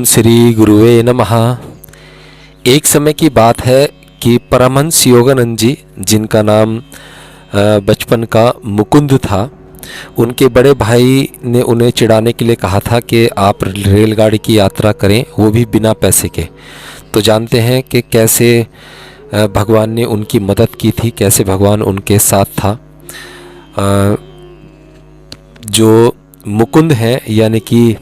ओम श्री गुरुवे नमः। एक समय की बात है कि परमहंस योगानंद जी, जिनका नाम बचपन का मुकुंद था, उनके बड़े भाई ने उन्हें चिढ़ाने के लिए कहा था कि आप रेलगाड़ी की यात्रा करें, वो भी बिना पैसे के। तो जानते हैं कि कैसे भगवान ने उनकी मदद की थी, कैसे भगवान उनके साथ था। जो मुकुंद हैं यानी कि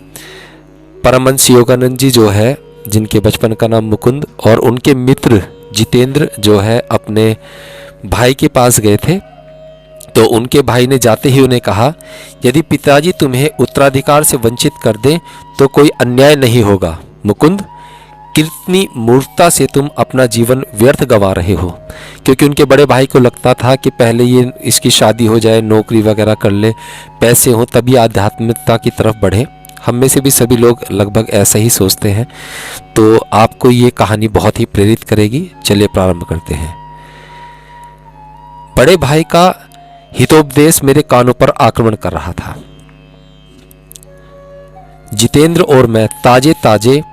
परमहंस योगानंद जी जो है, जिनके बचपन का नाम मुकुंद, और उनके मित्र जितेंद्र जो है अपने भाई के पास गए थे। तो उनके भाई ने जाते ही उन्हें कहा, यदि पिताजी तुम्हें उत्तराधिकार से वंचित कर दें तो कोई अन्याय नहीं होगा। मुकुंद, कितनी मूर्खता से तुम अपना जीवन व्यर्थ गंवा रहे हो। क्योंकि उनके बड़े भाई को लगता था कि पहले ये इसकी शादी हो जाए, नौकरी वगैरह कर ले, पैसे हो, तभी आध्यात्मिकता की तरफ बढ़े। हम में से भी सभी लोग लगभग ऐसा ही सोचते हैं। तो आपको ये कहानी बहुत ही प्रेरित करेगी। चलिए प्रारंभ करते हैं। बड़े भाई का हितोपदेश मेरे कानों पर आक्रमण कर रहा था। जितेंद्र और मैं ताजे ताजे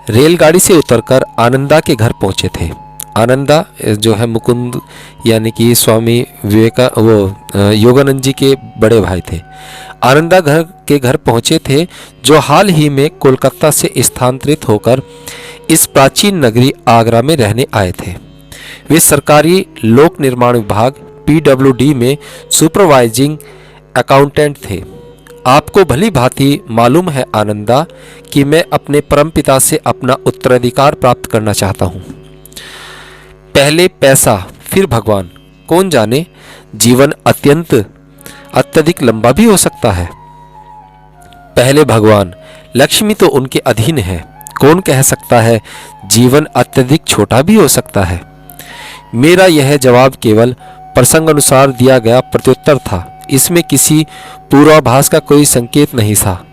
रेलगाड़ी से उतरकर आनंदा के घर पहुंचे थे। आनंदा जो है मुकुंद यानी कि स्वामी योगानंद जी के बड़े भाई थे। आनंदा घर पहुंचे थे, जो हाल ही में कोलकाता से स्थानांतरित होकर इस प्राचीन नगरी आगरा में रहने आए थे। वे सरकारी लोक निर्माण विभाग PWD में सुपरवाइजिंग अकाउंटेंट थे। आपको भली भांति मालूम है आनंदा कि मैं अपने परमपिता से अपना उत्तराधिकार प्राप्त करना चाहता हूँ। पहले पैसा फिर भगवान। कौन जाने, जीवन अत्यधिक लंबा भी हो सकता है। पहले भगवान, लक्ष्मी तो उनके अधीन है। कौन कह सकता है जीवन अत्यधिक छोटा भी हो सकता है। मेरा यह जवाब केवल प्रसंग अनुसार दिया गया प्रत्युत्तर था। इसमें किसी पूर्वाभास का कोई संकेत नहीं था।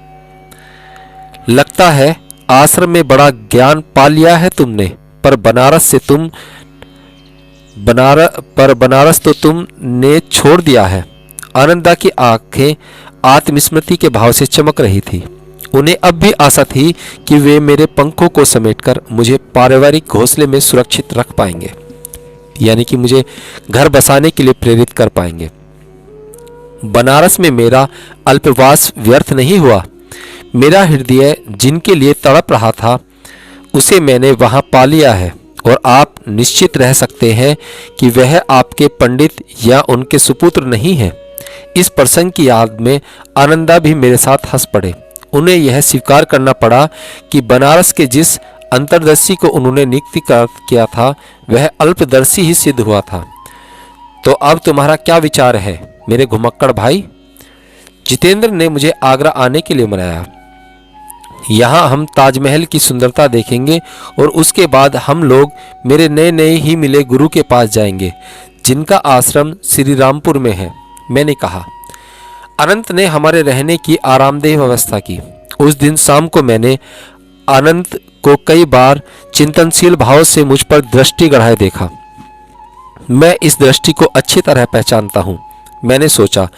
लगता है आश्रम में बड़ा ज्ञान पा लिया है तुमने, पर बनारस तो तुमने छोड़ दिया है। आनंदा की आंखें आत्मस्मृति के भाव से चमक रही थी। उन्हें अब भी आशा थी कि वे मेरे पंखों को समेटकर मुझे पारिवारिक घोंसले में सुरक्षित रख पाएंगे, यानी कि मुझे घर बसाने के लिए प्रेरित कर पाएंगे। बनारस में मेरा अल्पवास व्यर्थ नहीं हुआ। मेरा हृदय जिनके लिए तड़प रहा था, उसे मैंने वहां पा लिया है, और आप निश्चित रह सकते हैं कि वह आपके पंडित या उनके सुपुत्र नहीं है। इस प्रसंग की याद में आनंदा भी मेरे साथ हंस पड़े। उन्हें यह स्वीकार करना पड़ा कि बनारस के जिस अंतर्दर्शी को उन्होंने नियुक्त किया था, वह अल्पदर्शी ही सिद्ध हुआ था। तो अब तुम्हारा क्या विचार है मेरे घुमक्कड़ भाई? जितेंद्र ने मुझे आगरा आने के लिए मनाया। यहाँ हम ताजमहल की सुंदरता देखेंगे और उसके बाद हम लोग मेरे नए नए ही मिले गुरु के पास जाएंगे, जिनका आश्रम श्री रामपुर में है। मैंने कहा। अनंत ने हमारे रहने की आरामदेह व्यवस्था की। उस दिन शाम को मैंने अनंत को कई बार चिंतनशील भाव से मुझ पर दृष्टि गड़ाए देखा। मैं इस दृष्टि को अच्छी तरह पहचानता हूँ। मैंने सोचा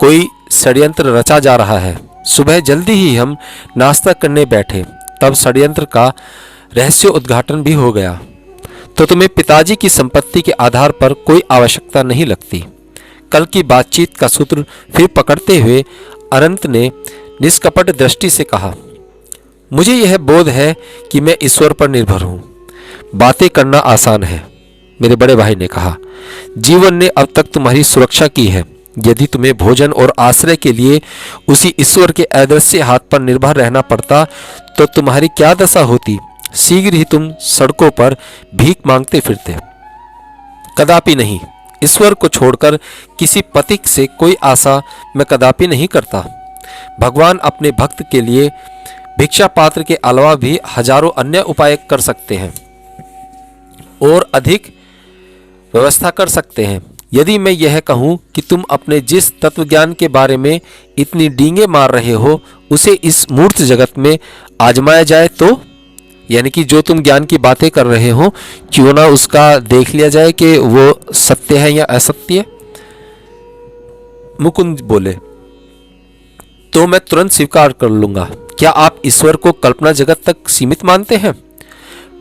कोई षड्यंत्र रचा जा रहा है। सुबह जल्दी ही हम नाश्ता करने बैठे, तब षड्यंत्र का रहस्य उद्घाटन भी हो गया। तो तुम्हें पिताजी की संपत्ति के आधार पर कोई आवश्यकता नहीं लगती। कल की बातचीत का सूत्र फिर पकड़ते हुए अनंत ने निष्कपट दृष्टि से कहा, मुझे यह बोध है कि मैं ईश्वर पर निर्भर हूँ। बातें करना आसान है। मेरे बड़े भाई ने कहा, जीवन ने अब तक तुम्हारी सुरक्षा की है। यदि तुम्हें भोजन और आश्रय के लिए उसी ईश्वर के अदृश्य हाथ पर निर्भर रहना पड़ता तो तुम्हारी क्या दशा होती। शीघ्र ही तुम सड़कों पर भीख मांगते फिरते। कदापि नहीं। ईश्वर को छोड़कर किसी पति से कोई आशा मैं कदापि नहीं करता। भगवान अपने भक्त के लिए भिक्षा पात्र के अलावा भी हजारों अन्य उपाय कर सकते हैं और अधिक व्यवस्था कर सकते हैं। यदि मैं यह कहूं कि तुम अपने जिस तत्वज्ञान के बारे में इतनी डींगे मार रहे हो, उसे इस मूर्त जगत में आजमाया जाए तो, यानी कि जो तुम ज्ञान की बातें कर रहे हो, क्यों ना उसका देख लिया जाए कि वो सत्य है या असत्य। मुकुंद बोले, तो मैं तुरंत स्वीकार कर लूंगा। क्या आप ईश्वर को कल्पना जगत तक सीमित मानते हैं?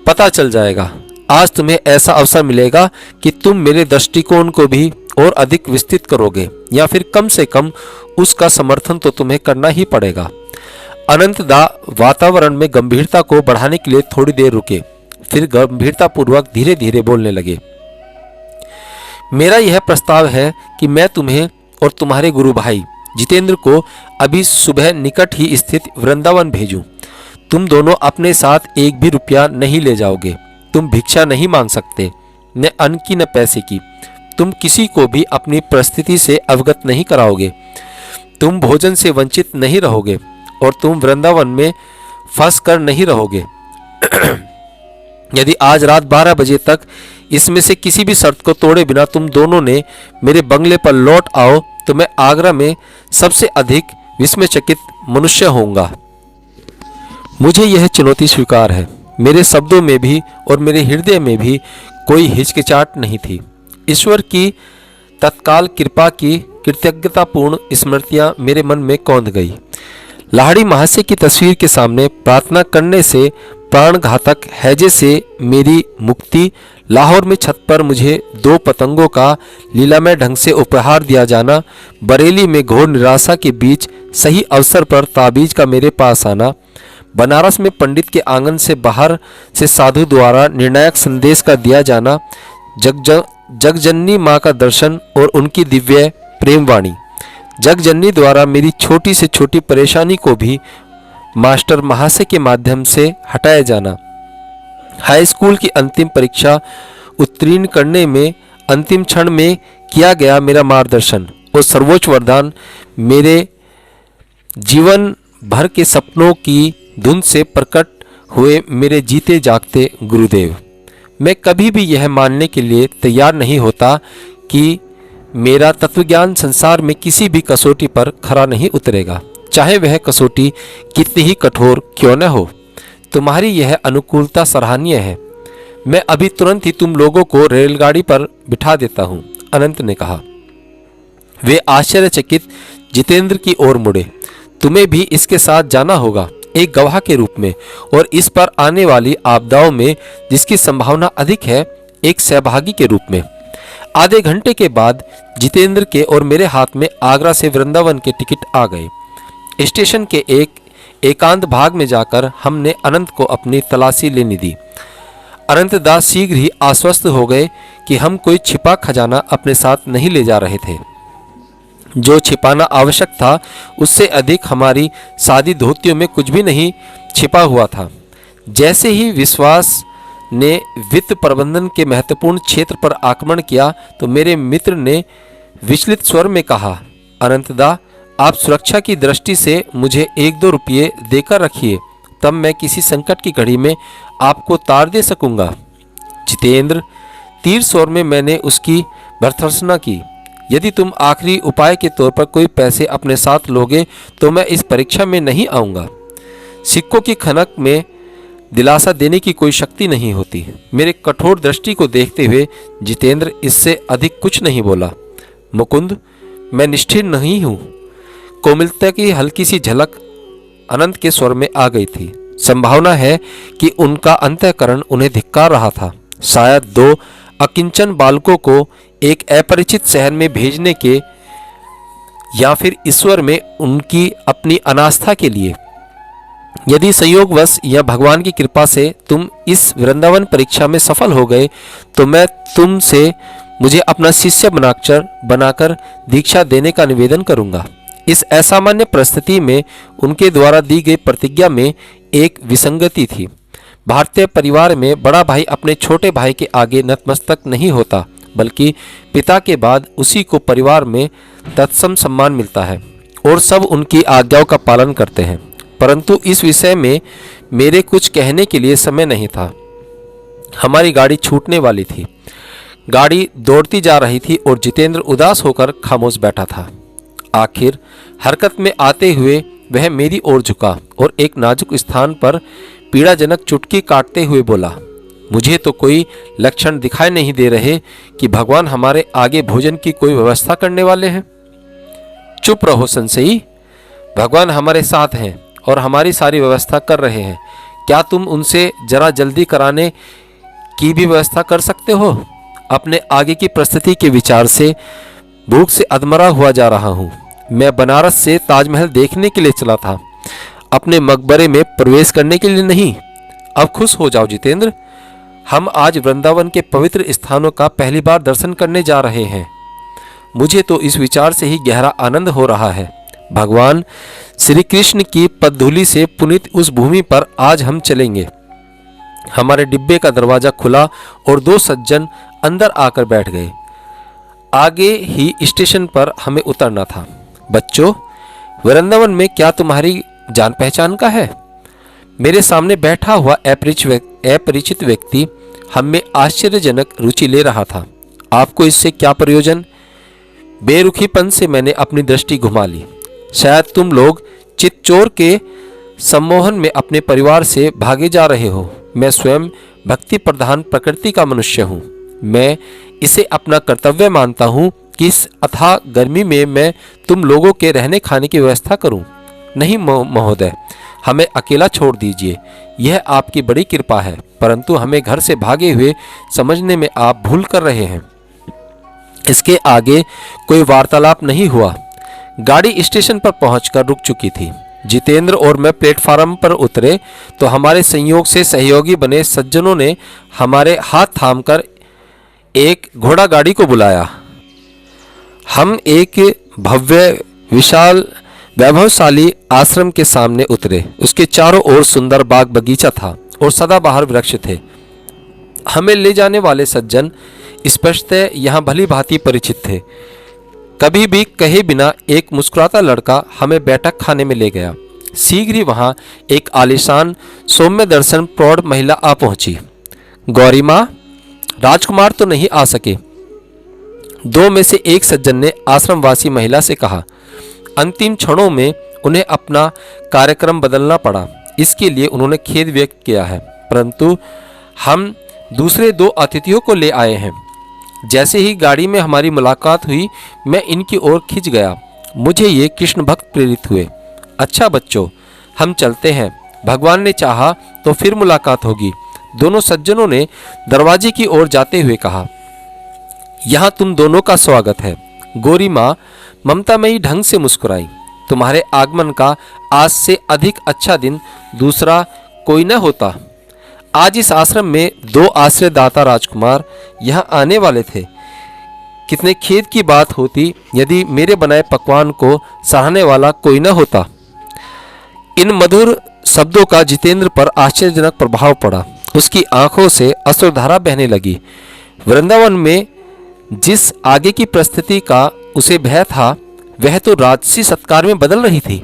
पता चल जाएगा। आज तुम्हें ऐसा अवसर मिलेगा कि तुम मेरे दृष्टिकोण को भी और अधिक विस्तृत करोगे, या फिर कम से कम उसका समर्थन तो तुम्हें करना ही पड़ेगा। अनंतदा वातावरण में गंभीरता को बढ़ाने के लिए थोड़ी देर रुके, फिर गंभीरतापूर्वक धीरे धीरे बोलने लगे। मेरा यह प्रस्ताव है कि मैं तुम्हें और तुम्हारे गुरु भाई जितेंद्र को अभी सुबह निकट ही स्थित वृंदावन भेजूं। तुम दोनों अपने साथ एक भी रुपया नहीं ले जाओगे। तुम भिक्षा नहीं मांग सकते, न अन्न की न पैसे की। तुम किसी को भी अपनी परिस्थिति से अवगत नहीं कराओगे। तुम भोजन से वंचित नहीं रहोगे और तुम वृंदावन में फंस कर नहीं रहोगे। यदि आज रात 12 बजे तक इसमें से किसी भी शर्त को तोड़े बिना तुम दोनों ने मेरे बंगले पर लौट आओ तो मैं आगरा में सबसे अधिक विस्मयचकित मनुष्य होऊंगा। मुझे यह चुनौती स्वीकार है। मेरे शब्दों में भी और मेरे हृदय में भी कोई हिचकिचाहट नहीं थी। ईश्वर की तत्काल कृपा की कृतज्ञतापूर्ण स्मृतियां मेरे मन में कौंध गई। लाहड़ी महाशय की तस्वीर के सामने प्रार्थना करने से प्राणघातक हैजे से मेरी मुक्ति, लाहौर में छत पर मुझे 2 पतंगों का लीलामय ढंग से उपहार दिया जाना, बरेली में घोर निराशा के बीच सही अवसर पर ताबीज का मेरे पास आना, बनारस में पंडित के आंगन से बाहर से साधु द्वारा निर्णायक संदेश का दिया जाना, जगजननी माँ का दर्शन और उनकी दिव्य प्रेमवाणी, जगजननी द्वारा मेरी छोटी से छोटी परेशानी को भी मास्टर महाशय के माध्यम से हटाया जाना, हाई स्कूल की अंतिम परीक्षा उत्तीर्ण करने में अंतिम क्षण में किया गया मेरा मार्गदर्शन और सर्वोच्च वरदान मेरे जीवन भर के सपनों की धुंध से प्रकट हुए मेरे जीते जागते गुरुदेव। मैं कभी भी यह मानने के लिए तैयार नहीं होता कि मेरा तत्वज्ञान संसार में किसी भी कसौटी पर खरा नहीं उतरेगा, चाहे वह कसौटी कितनी ही कठोर क्यों न हो। तुम्हारी यह अनुकूलता सराहनीय है। मैं अभी तुरंत ही तुम लोगों को रेलगाड़ी पर बिठा देता हूँ, अनंत ने कहा। वे आश्चर्यचकित जितेंद्र की ओर मुड़े। तुम्हें भी इसके साथ जाना होगा, एक गवाह के रूप में, और इस पर आने वाली आपदाओं में जिसकी संभावना अधिक है, एक सहभागी के रूप में। आधे घंटे के बाद जितेंद्र के और मेरे हाथ में आगरा से वृंदावन के टिकट आ गए। स्टेशन के एक एकांत भाग में जाकर हमने अनंत को अपनी तलाशी लेने दी। अनंतदास शीघ्र ही आश्वस्त हो गए कि हम कोई छिपा खजाना अपने साथ नहीं ले जा रहे थे। जो छिपाना आवश्यक था उससे अधिक हमारी सादी धोतियों में कुछ भी नहीं छिपा हुआ था। जैसे ही विश्वास ने वित्त प्रबंधन के महत्वपूर्ण क्षेत्र पर आक्रमण किया तो मेरे मित्र ने विचलित स्वर में कहा, अनंतदा, आप सुरक्षा की दृष्टि से मुझे 1-2 रुपये देकर रखिए, तब मैं किसी संकट की घड़ी में आपको तार दे सकूंगा। जितेंद्र, तीर स्वर में मैंने उसकी भर्त्सना की। यदि तुम आखिरी उपाय के तौर पर कोई पैसे अपने साथ लोगे तो मैं इस परीक्षा में नहीं आऊँगा। सिक्कों की खनक में दिलासा देने की कोई शक्ति नहीं होती। मेरे कठोर दृष्टि को देखते हुए जितेंद्र इससे अधिक कुछ नहीं बोला। मुकुंद, मैं निष्ठुर नहीं हूँ। कोमलता की हल्की सी झलक अनंत के स्वर में आ गई थी। संभावना है कि उनका अंतःकरण उन्हें धिक्कार रहा था। शायद 2 अकिंचन बालकों को एक अपरिचित शहर में भेजने के, या फिर ईश्वर में उनकी अपनी अनास्था के लिए। यदि संयोगवश या भगवान की कृपा से तुम इस वृंदावन परीक्षा में सफल हो गए तो मैं तुमसे मुझे अपना शिष्य बनाकर दीक्षा देने का निवेदन करूंगा। इस असामान्य परिस्थिति में उनके द्वारा दी गई प्रतिज्ञा में एक विसंगति थी। भारतीय परिवार में बड़ा भाई अपने छोटे भाई के आगे नतमस्तक नहीं होता, बल्कि पिता के बाद उसी को परिवार में तत्सम सम्मान मिलता है और सब उनकी आज्ञाओं का पालन करते हैं। परंतु इस विषय में मेरे कुछ कहने के लिए समय नहीं था। हमारी गाड़ी छूटने वाली थी। गाड़ी दौड़ती जा रही थी और जितेंद्र उदास होकर खामोश बैठा था। आखिर हरकत में आते हुए वह मेरी ओर झुका और एक नाजुक स्थान पर पीड़ाजनक चुटकी काटते हुए बोला, मुझे तो कोई लक्षण दिखाई नहीं दे रहे कि भगवान हमारे आगे भोजन की कोई व्यवस्था करने वाले हैं। चुप रहो संशयी, भगवान हमारे साथ हैं और हमारी सारी व्यवस्था कर रहे हैं। क्या तुम उनसे जरा जल्दी कराने की भी व्यवस्था कर सकते हो? अपने आगे की परिस्थिति के विचार से भूख से अधमरा हुआ जा रहा हूँ। मैं बनारस से ताजमहल देखने के लिए चला था, अपने मकबरे में प्रवेश करने के लिए नहीं। अब खुश हो जाओ जितेंद्र, हम आज वृंदावन के पवित्र स्थानों का पहली बार दर्शन करने जा रहे हैं। मुझे तो इस विचार से ही गहरा आनंद हो रहा है। भगवान श्री कृष्ण की पदधूलि से पुनीत उस भूमि पर आज हम चलेंगे। हमारे डिब्बे का दरवाजा खुला और दो सज्जन अंदर आकर बैठ गए। आगे ही स्टेशन पर हमें उतरना था। बच्चों, वृंदावन में क्या तुम्हारी जान पहचान का है? मेरे सामने बैठा हुआ अपरिचित व्यक्ति हम में आश्चर्यजनक रुचि ले रहा था। आपको इससे क्या प्रयोजन? बेरुखीपन से मैंने अपनी दृष्टि घुमा ली। शायद तुम लोग चित्तचोर के सम्मोहन में अपने परिवार से भागे जा रहे हो। मैं स्वयं भक्ति प्रधान प्रकृति का मनुष्य हूँ। मैं इसे अपना कर्तव्य मानता हूँ कि इस अथाह गर्मी में मैं तुम लोगों के रहने खाने की व्यवस्था करूँ। नहीं महोदय, हमें अकेला छोड़ दीजिए। यह आपकी बड़ी कृपा है, परंतु हमें घर से भागे हुए समझने में आप भूल कर रहे हैं। इसके आगे कोई वार्तालाप नहीं हुआ। गाड़ी स्टेशन पर पहुंचकर रुक चुकी थी। जितेंद्र और मैं प्लेटफार्म पर उतरे तो हमारे संयोग से सहयोगी बने सज्जनों ने हमारे हाथ थामकर एक घोड़ा गाड़ी को बुलाया। हम एक भव्य विशाल वैभवशाली आश्रम के सामने उतरे। उसके चारों ओर सुंदर बाग बगीचा था और सदाबहार वृक्ष थे। हमें ले जाने वाले सज्जन स्पष्टतः यहाँ भली भांति परिचित थे। कभी भी कहे बिना एक मुस्कुराता लड़का हमें बैठक खाने में ले गया। शीघ्र ही वहाँ एक आलीशान सौम्य दर्शन प्रौढ़ महिला आ पहुंची। गौरी माँ, राजकुमार तो नहीं आ सके, दो में से एक सज्जन ने आश्रमवासी महिला से कहा। अंतिम क्षणों में उन्हें अपना कार्यक्रम बदलना पड़ा। इसके लिए उन्होंने खेद व्यक्त किया है, परंतु हम दूसरे दो अतिथियों को ले आए हैं। जैसे ही गाड़ी में हमारी मुलाकात हुई, मैं इनकी ओर खिंच गया। मुझे ये कृष्ण भक्त प्रेरित हुए। अच्छा बच्चों, हम चलते हैं। भगवान ने चाहा तो फिर मुलाकात होगी। दोनों सज्जनों ने दरवाजे की ओर जाते हुए कहा। यहाँ तुम दोनों का स्वागत है। गौरी माँ ममतामयी ढंग से मुस्कुराई। तुम्हारे आगमन का आज से अधिक अच्छा दिन दूसरा कोई न होता। आज इस आश्रम में दो आश्रयदाता राजकुमार यहाँ आने वाले थे। कितने खेद की बात होती यदि मेरे बनाए पकवान को सराहने वाला कोई न होता। इन मधुर शब्दों का जितेंद्र पर आश्चर्यजनक प्रभाव पड़ा। उसकी आंखों से अश्रुधारा बहने लगी। वृंदावन में जिस आगे की परिस्थिति का उसे भय था, वह तो राजसी सत्कार में बदल रही थी।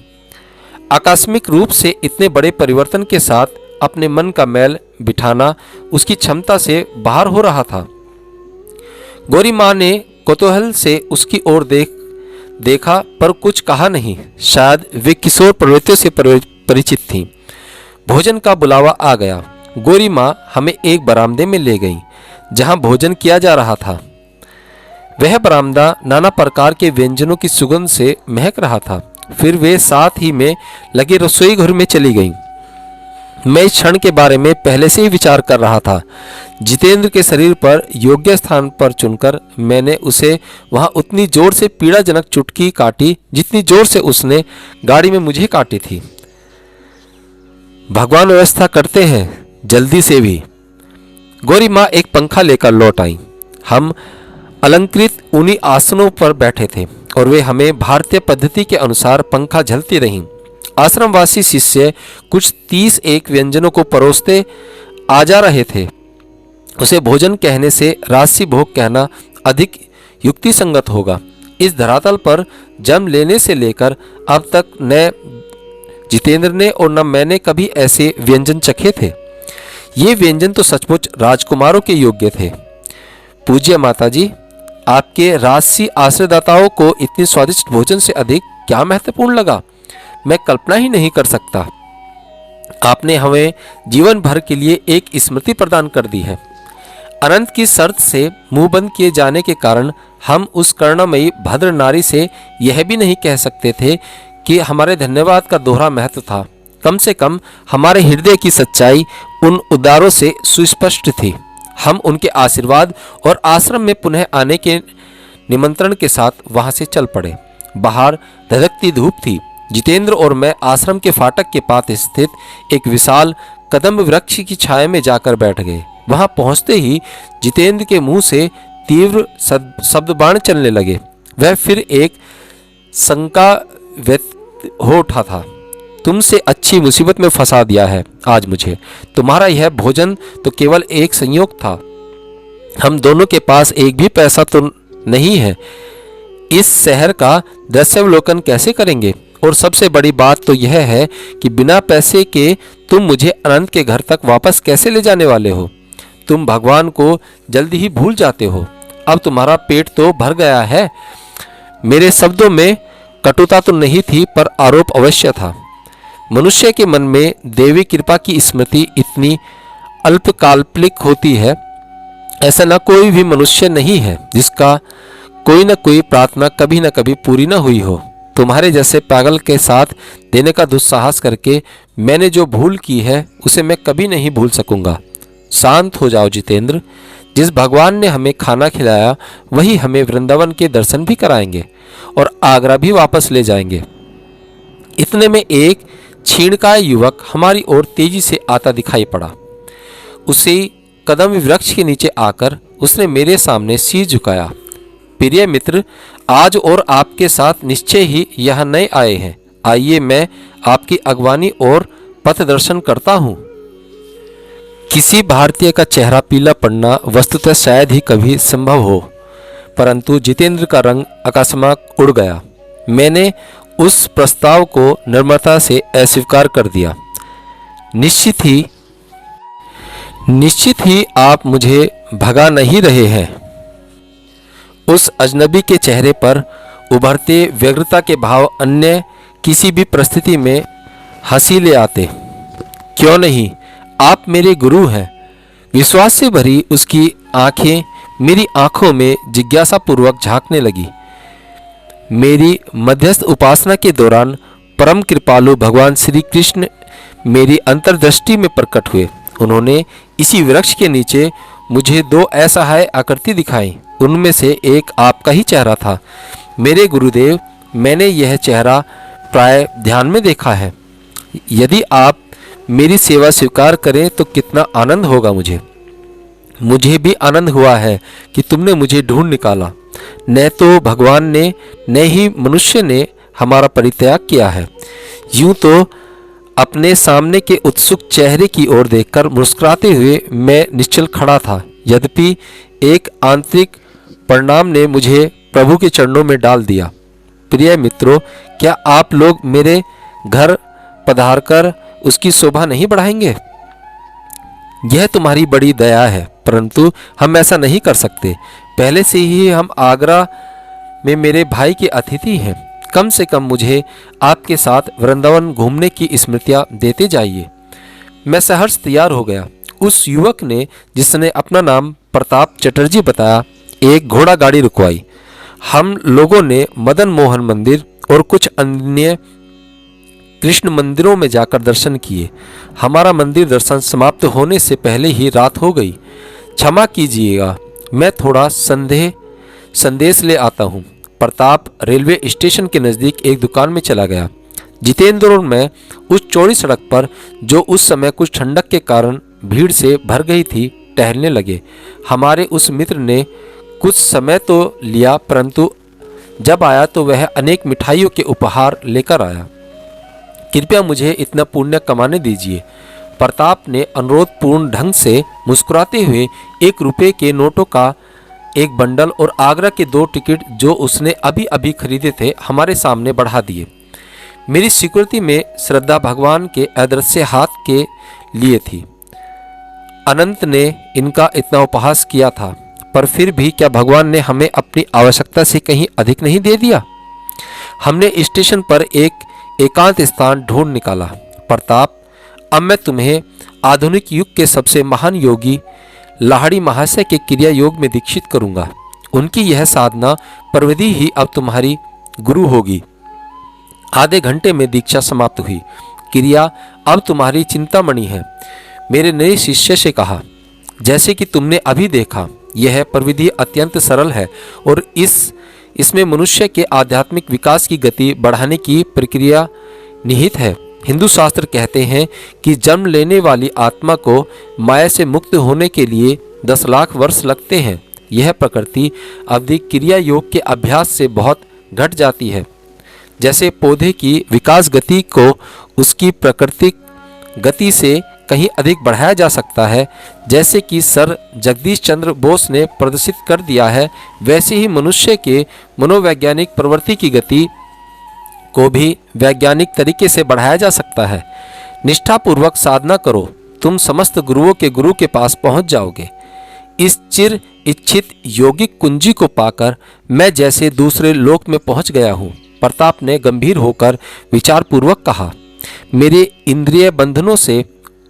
आकस्मिक रूप से इतने बड़े परिवर्तन के साथ अपने मन का मैल बिठाना उसकी क्षमता से बाहर हो रहा था। गौरी माँ ने कौतूहल से उसकी ओर देखा पर कुछ कहा नहीं। शायद वे किशोर प्रवृत्तियों से परिचित थीं। भोजन का बुलावा आ गया। गौरी माँ हमें एक बरामदे में ले गई जहाँ भोजन किया जा रहा था। वह बरामदा नाना प्रकार के व्यंजनों की सुगंध से महक रहा था। फिर वे साथ ही में लगे रसोई घर में चली गईं। मैं इस क्षण के बारे में पहले से ही विचार कर रहा था। जितेंद्र के शरीर पर योग्य स्थान पर चुनकर मैंने उसे वहां उतनी जोर से पीड़ाजनक चुटकी काटी जितनी जोर से उसने गाड़ी में मुझे काटी थी। भगवान व्यवस्था करते हैं जल्दी से भी। गौरी माँ एक पंखा लेकर लौट आई। हम अलंकृत ऊनी आसनों पर बैठे थे और वे हमें भारतीय पद्धति के अनुसार पंखा झलती रहीं। आश्रमवासी शिष्य कुछ 30 एक व्यंजनों को परोसते आ जा रहे थे। उसे भोजन कहने से राजसी भोग कहना अधिक युक्ति संगत होगा। इस धरातल पर जन्म लेने से लेकर अब तक न जितेंद्र ने और न मैंने कभी ऐसे व्यंजन चखे थे। ये व्यंजन तो सचमुच राजकुमारों के योग्य थे। पूज्य माताजी, आपके राजसी आश्रयदाताओं को इतनी स्वादिष्ट भोजन से अधिक क्या महत्वपूर्ण लगा, मैं कल्पना ही नहीं कर सकता। आपने हमें जीवन भर के लिए एक स्मृति प्रदान कर दी है। अनंत की शर्त से मुंह बंद किए जाने के कारण हम उस करुणामयी भद्र नारी से यह भी नहीं कह सकते थे कि हमारे धन्यवाद का दोहरा महत्व था। कम से कम हमारे हृदय की सच्चाई उन उद्गारों से सुस्पष्ट थी। हम उनके आशीर्वाद और आश्रम में पुनः आने के निमंत्रण के साथ वहां से चल पड़े। बाहर धधकती धूप थी। जितेंद्र और मैं आश्रम के फाटक के पास स्थित एक विशाल कदम्ब वृक्ष की छाया में जाकर बैठ गए। वहां पहुंचते ही जितेंद्र के मुंह से तीव्र शब्दबाण चलने लगे। वह फिर एक शंका व्यक्त हो उठा था। तुमसे अच्छी मुसीबत में फंसा दिया है आज मुझे। तुम्हारा यह भोजन तो केवल एक संयोग था। हम दोनों के पास एक भी पैसा तो नहीं है। इस शहर का दृश्यावलोकन कैसे करेंगे? और सबसे बड़ी बात तो यह है कि बिना पैसे के तुम मुझे अनंत के घर तक वापस कैसे ले जाने वाले हो? तुम भगवान को जल्दी ही भूल जाते हो। अब तुम्हारा पेट तो भर गया है। मेरे शब्दों में कटुता तो नहीं थी, पर आरोप अवश्य था। मनुष्य के मन में देवी कृपा की स्मृति इतनी अल्पकाल्पनिक होती है। ऐसा न कोई भी मनुष्य नहीं है जिसका कोई न कोई प्रार्थना कभी न कभी पूरी न हुई हो। तुम्हारे जैसे पागल के साथ देने का दुस्साहस करके मैंने जो भूल की है उसे मैं कभी नहीं भूल सकूंगा। शांत हो जाओ जितेंद्र। जिस भगवान ने हमें खाना खिलाया वही हमें वृंदावन के दर्शन भी कराएंगे और आगरा भी वापस ले जाएंगे। इतने में एक क्षीणकाय युवक हमारी ओर तेजी से आता दिखाई पड़ा। उसी कदम वृक्ष के नीचे आकर उसने मेरे सामने सिर झुकाया। प्रिय मित्र, आज और आपके साथ निश्चय ही यह नए आए हैं। आइए मैं आपकी अगवानी और पथ दर्शन करता हूँ। किसी भारतीय का चेहरा पीला पड़ना वस्तुतः शायद ही कभी संभव हो, परंतु जितेंद्र का रंग अकस्मात उड़ गया। मैंने उस प्रस्ताव को निर्ममता से अस्वीकार कर दिया। निश्चित ही आप मुझे भगा नहीं रहे हैं। उस अजनबी के चेहरे पर उभरते व्यग्रता के भाव अन्य किसी भी परिस्थिति में हंसी ले आते। क्यों नहीं, आप मेरे गुरु हैं। विश्वास से भरी उसकी आंखें मेरी आंखों में जिज्ञासापूर्वक झांकने लगी। मेरी मध्यस्थ उपासना के दौरान परम कृपालु भगवान श्री कृष्ण मेरी अंतर्दृष्टि में प्रकट हुए। उन्होंने इसी वृक्ष के नीचे मुझे दो असहाय आकृति दिखाई। उनमें से एक आपका ही चेहरा था। मेरे गुरुदेव, मैंने यह चेहरा प्राय ध्यान में देखा है। यदि आप मेरी सेवा स्वीकार करें तो कितना आनंद होगा मुझे भी आनंद हुआ है कि तुमने मुझे ढूंढ निकाला। न तो भगवान ने न ही मनुष्य ने हमारा परित्याग किया है। यूं तो अपने सामने के उत्सुक चेहरे की ओर देखकर मुस्कुराते हुए मैं निश्चल खड़ा था। यद्यपि एक आंतरिक परिणाम ने मुझे प्रभु के चरणों में डाल दिया। प्रिय मित्रों, क्या आप लोग मेरे घर पधारकर उसकी शोभा नहीं बढ़ाएंगे? यह तुम्हारी बड़ी दया है, परंतु हम ऐसा नहीं कर सकते। पहले से ही हम आगरा में मेरे भाई के अतिथि हैं। कम से कम मुझे आपके साथ वृंदावन घूमने की स्मृतियां देते जाइए। मैं सहर्ष तैयार हो गया। उस युवक ने, जिसने अपना नाम प्रताप चटर्जी बताया, एक घोड़ा गाड़ी रुकवाई। हम लोगों ने मदन मोहन मंदिर और कुछ अन्य कृष्ण मंदिरों में जाकर दर्शन किए। हमारा मंदिर दर्शन समाप्त होने से पहले ही रात हो गई। क्षमा कीजिएगा, मैं थोड़ा संदेश ले आता हूँ। प्रताप रेलवे स्टेशन के नज़दीक एक दुकान में चला गया। जितेंद्र और मैं उस चौड़ी सड़क पर, जो उस समय कुछ ठंडक के कारण भीड़ से भर गई थी, टहलने लगे। हमारे उस मित्र ने कुछ समय तो लिया, परंतु जब आया तो वह अनेक मिठाइयों के उपहार लेकर आया। कृपया मुझे इतना पुण्य कमाने दीजिए। प्रताप ने अनुरोधपूर्ण ढंग से मुस्कुराते हुए 1 रुपये के नोटों का एक बंडल और आगरा के 2 टिकट, जो उसने अभी अभी खरीदे थे, हमारे सामने बढ़ा दिए। मेरी स्वीकृति में श्रद्धा भगवान के अदृश्य हाथ के लिए थी। अनंत ने इनका इतना उपहास किया था, पर फिर भी क्या भगवान ने हमें अपनी आवश्यकता से कहीं अधिक नहीं दे दिया? हमने स्टेशन पर एक एकांत स्थान ढूंढ निकाला। प्रताप, अब मैं तुम्हें आधुनिक युग के सबसे महान योगी लाहड़ी महाशय के क्रिया योग में दीक्षित करूंगा। उनकी यह साधना प्रविधि ही अब तुम्हारी गुरु होगी। आधे घंटे में दीक्षा समाप्त हुई। क्रिया अब तुम्हारी चिंतामणि है। मेरे नए शिष्य से कहा, जैसे कि तुमने अभी देखा, यह प्रविधि अत्यंत सरल है और इसमें मनुष्य के आध्यात्मिक विकास की गति बढ़ाने की प्रक्रिया निहित है। हिंदू शास्त्र कहते हैं कि जन्म लेने वाली आत्मा को माया से मुक्त होने के लिए 10 लाख वर्ष लगते हैं। यह प्रकृति अवधि क्रिया योग के अभ्यास से बहुत घट जाती है। जैसे पौधे की विकास गति को उसकी प्राकृतिक गति से कहीं अधिक बढ़ाया जा सकता है, जैसे कि सर जगदीश चंद्र बोस ने प्रदर्शित कर दिया है, वैसे ही मनुष्य के मनोवैज्ञानिक प्रवृत्ति की गति को भी वैज्ञानिक तरीके से बढ़ाया जा सकता है। निष्ठापूर्वक साधना करो, तुम समस्त गुरुओं के गुरु के पास पहुंच जाओगे। इस चिर इच्छित योगिक कुंजी को पाकर मैं जैसे दूसरे लोक में पहुंच गया हूँ। प्रताप ने गंभीर होकर विचारपूर्वक कहा, मेरे इंद्रिय बंधनों से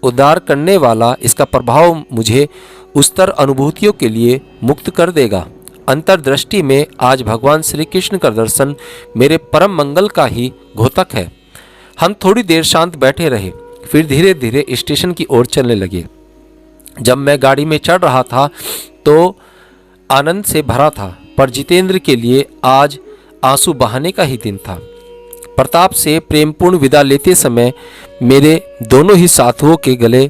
उद्धार करने वाला इसका प्रभाव मुझे उच्चतर अनुभूतियों के लिए मुक्त कर देगा। अंतर्दृष्टि में आज भगवान श्री कृष्ण का दर्शन मेरे परम मंगल का ही घोतक है। हम थोड़ी देर शांत बैठे रहे, फिर धीरे धीरे स्टेशन की ओर चलने लगे। जब मैं गाड़ी में चढ़ रहा था तो आनंद से भरा था, पर जितेंद्र के लिए आज आंसू बहाने का ही दिन था। प्रताप से प्रेमपूर्ण विदा लेते समय मेरे दोनों ही साथुओं के गले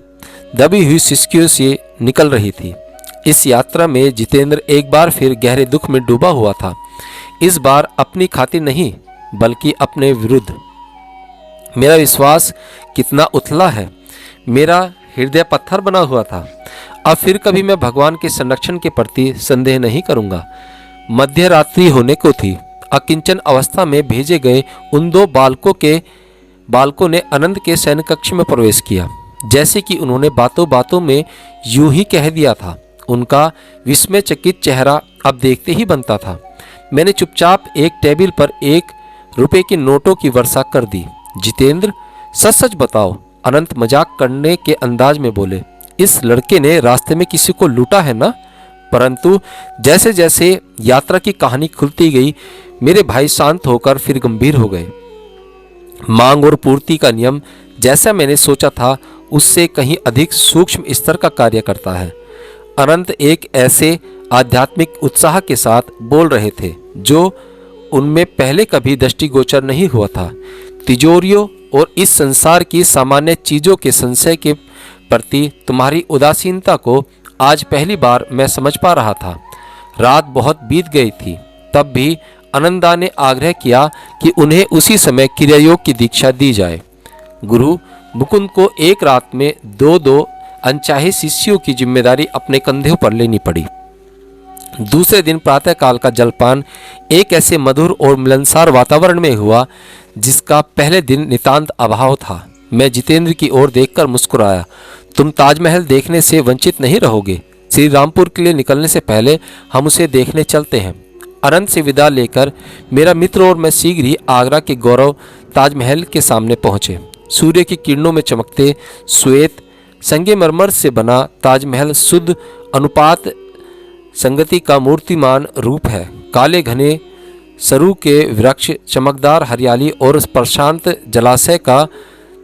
दबी हुई सिसकियों से निकल रही थी। इस यात्रा में जितेंद्र एक बार फिर गहरे दुख में डूबा हुआ था। इस बार अपनी खातिर नहीं, बल्कि अपने विरुद्ध। मेरा विश्वास कितना उथला है, मेरा हृदय पत्थर बना हुआ था। अब फिर कभी मैं भगवान के संरक्षण के प्रति संदेह नहीं करूंगा। मध्य रात्रि होने को थी। अकिंचन अवस्था में भेजे गए उन 2 बालकों ने आनंद के शयन कक्ष में प्रवेश किया। जैसे कि उन्होंने बातों बातों में यूं ही कह दिया था। उनका विस्मयचकित चेहरा अब देखते ही बनता था। मैंने चुपचाप एक टेबल पर 1 रुपए के नोटों की वर्षा कर दी। जितेंद्र, सच सच बताओ, अनंत मजाक करने के अंदाज में बोले। इस लड़के ने रास्ते में किसी को लूटा है ना? परंतु जैसे जैसे यात्रा की कहानी खुलती गई, मेरे भाई शांत होकर फिर गंभीर हो गए। मांग और पूर्ति का नियम, जैसा मैंने सोचा था, उससे कहीं अधिक सूक्ष्म स्तर का कार्य करता है। अनंत एक ऐसे आध्यात्मिक उत्साह के साथ बोल रहे थे जो उनमें पहले कभी दृष्टिगोचर नहीं हुआ था। तिजोरियों और इस संसार की सामान्य चीजों के संशय के प्रति तुम्हारी उदासीनता को आज पहली बार मैं समझ पा रहा था। रात बहुत बीत गई थी, तब भी आनंदा ने आग्रह किया कि उन्हें उसी समय क्रियायोग की दीक्षा दी जाए। गुरु मुकुंद को एक रात में 2 अनचाहे शिष्यों की जिम्मेदारी अपने कंधों पर लेनी पड़ी। दूसरे दिन प्रातःकाल का जलपान एक ऐसे मधुर और मिलनसार वातावरण में हुआ जिसका पहले दिन नितांत अभाव था। मैं जितेंद्र की ओर देखकर मुस्कुराया। तुम ताजमहल देखने से वंचित नहीं रहोगे। श्री रामपुर के लिए निकलने से पहले हम उसे देखने चलते हैं। अनंत से विदा लेकर मेरा मित्र और मैं शीघ्र ही आगरा के गौरव ताजमहल के सामने पहुंचे। सूर्य की किरणों में चमकते श्वेत संगमरमर से बना ताजमहल शुद्ध अनुपात संगति का मूर्तिमान रूप है। काले घने सरू के वृक्ष, चमकदार हरियाली और प्रशांत जलाशय का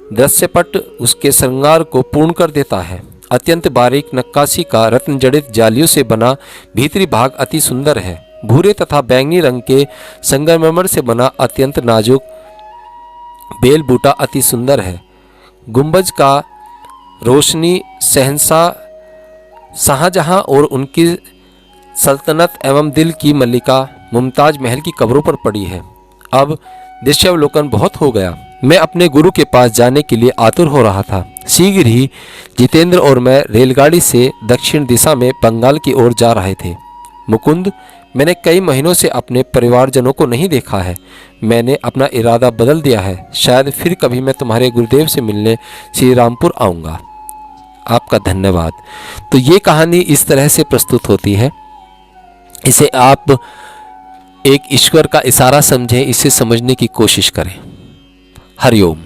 दृश्यपट उसके श्रृंगार को पूर्ण कर देता है। अत्यंत बारीक नक्काशी का रत्न जड़ित जालियों से बना भीतरी भाग अति सुंदर है। भूरे तथा बैंगनी रंग के संगमरमर से बना अत्यंत नाजुक बेल बूटा अति सुंदर है। गुंबज का रोशनी शहंशाह शाहजहां और उनकी सल्तनत एवं दिल की मल्लिका मुमताज महल की कब्रों पर पड़ी है। अब दृश्यावलोकन बहुत हो गया। मैं अपने गुरु के पास जाने के लिए आतुर हो रहा था। शीघ्र ही जितेंद्र और मैं रेलगाड़ी से दक्षिण दिशा में बंगाल की ओर जा रहे थे। मुकुंद, मैंने कई महीनों से अपने परिवारजनों को नहीं देखा है। मैंने अपना इरादा बदल दिया है। शायद फिर कभी मैं तुम्हारे गुरुदेव से मिलने श्री रामपुर आऊँगा। आपका धन्यवाद। तो ये कहानी इस तरह से प्रस्तुत होती है। इसे आप एक ईश्वर का इशारा समझें, इसे समझने की कोशिश करें। हरिओम।